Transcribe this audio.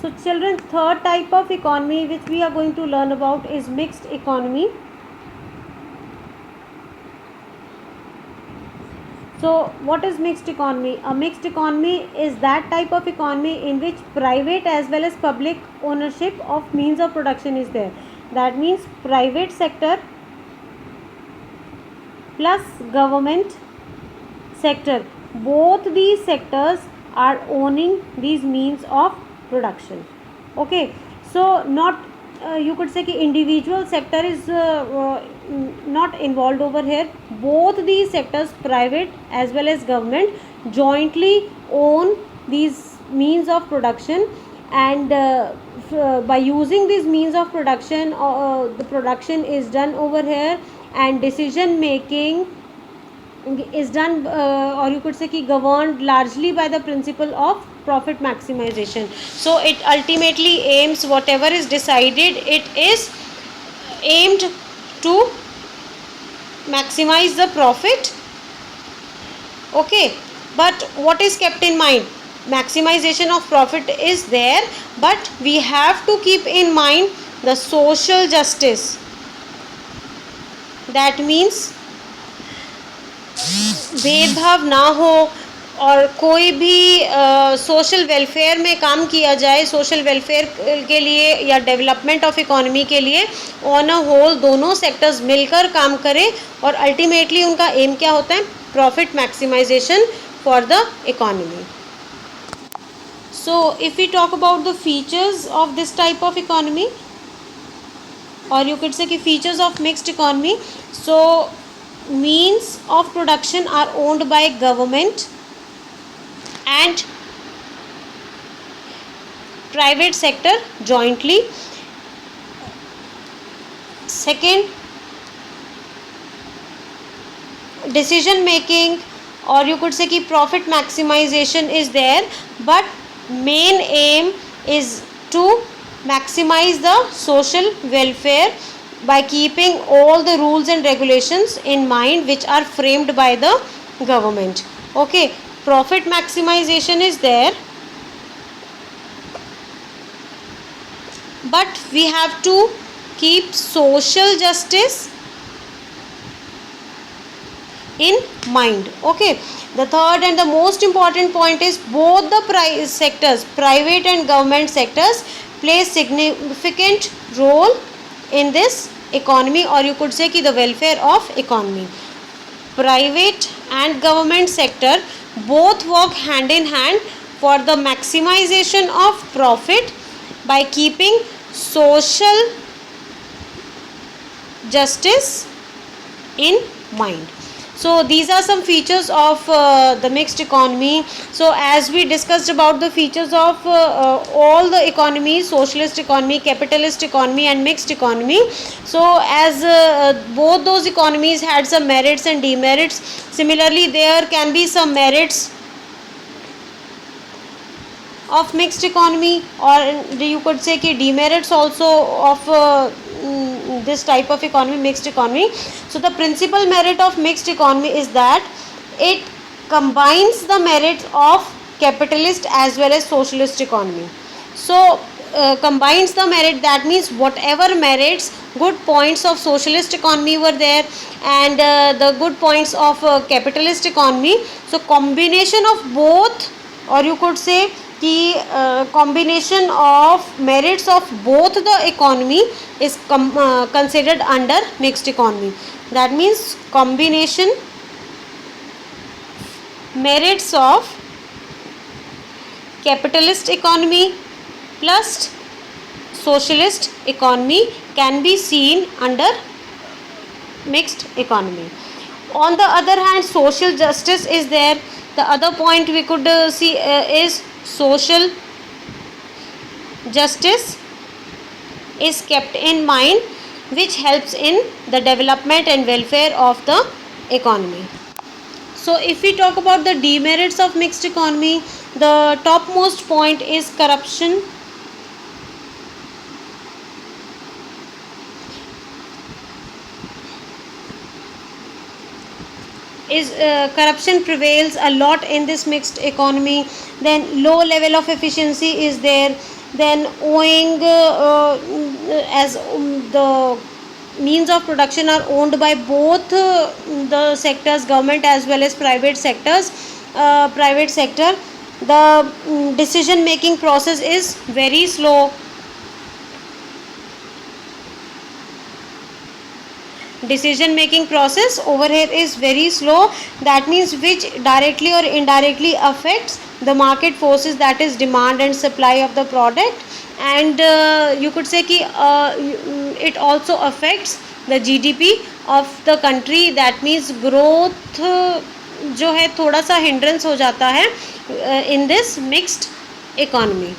So children, third type of economy which we are going to learn about is mixed economy. So what is mixed economy? A mixed economy is that type of economy in which private as well as public ownership of means of production is there. That means private sector plus government sector, both these sectors are owning these means of production. Okay, so not you could say कि individual sector is not involved over here. Both these sectors, private as well as government, jointly own these means of production, and by using these means of production, the production is done over here, and decision making is done or you could say ki governed largely by the principle of profit maximization. So it ultimately aims, whatever is decided, it is aimed to maximize the profit. Okay, but what is kept in mind? Maximization of profit is there, but we have to keep in mind the social justice. That means भेदभाव ना हो और कोई भी social welfare में काम किया जाए, सोशल वेलफेयर के लिए या डेवलपमेंट ऑफ इकोनॉमी के लिए ऑन अ होल दोनों सेक्टर्स मिलकर काम करें, और अल्टीमेटली उनका एम क्या होता है? Profit maximization for the economy. So if we talk about the features of this type of economy, or you could say कि features of mixed economy, so means of production are owned by government and private sector jointly. Second, decision making, or you could say कि profit maximization is there, but main aim is to maximize the social welfare by keeping all the rules and regulations in mind which are framed by the government. Okay, profit maximization is there, but we have to keep social justice in mind. Okay, the third and the most important point is both the sectors, private and government sectors, play significant role in this economy, or you could say कि the welfare of economy. Private and government sector both work hand in hand for the maximization of profit by keeping social justice in mind. So these are some features of the mixed economy. So as we discussed about the features of all the economies, socialist economy, capitalist economy and mixed economy, so as both those economies had some merits and demerits, similarly there can be some merits of mixed economy, or you could say कि demerits also of this type of economy, mixed economy. So the principal merit of mixed economy is that it combines the merits of capitalist as well as socialist economy. So combines the merit, that means whatever merits, good points of socialist economy were there, and the good points of capitalist economy. So combination of both, or you could say कि combination of merits of both the economy is considered under mixed economy. That means combination merits of capitalist economy plus socialist economy can be seen under mixed economy. On the other hand, social justice is there. The other point we could see is social justice is kept in mind, which helps in the development and welfare of the economy. So if we talk about the demerits of mixed economy, the topmost point is corruption. Corruption prevails a lot in this mixed economy. Then low level of efficiency is there, then owing as the means of production are owned by both the sectors, government as well as private sectors, private sector, the decision making process is very slow. Decision making process over here is very slow. That means which directly or indirectly affects the market forces, that is demand and supply of the product. And you could say कि it also affects the GDP of the country. That means growth जो है थोड़ा सा hindrance हो जाता है in this mixed economy.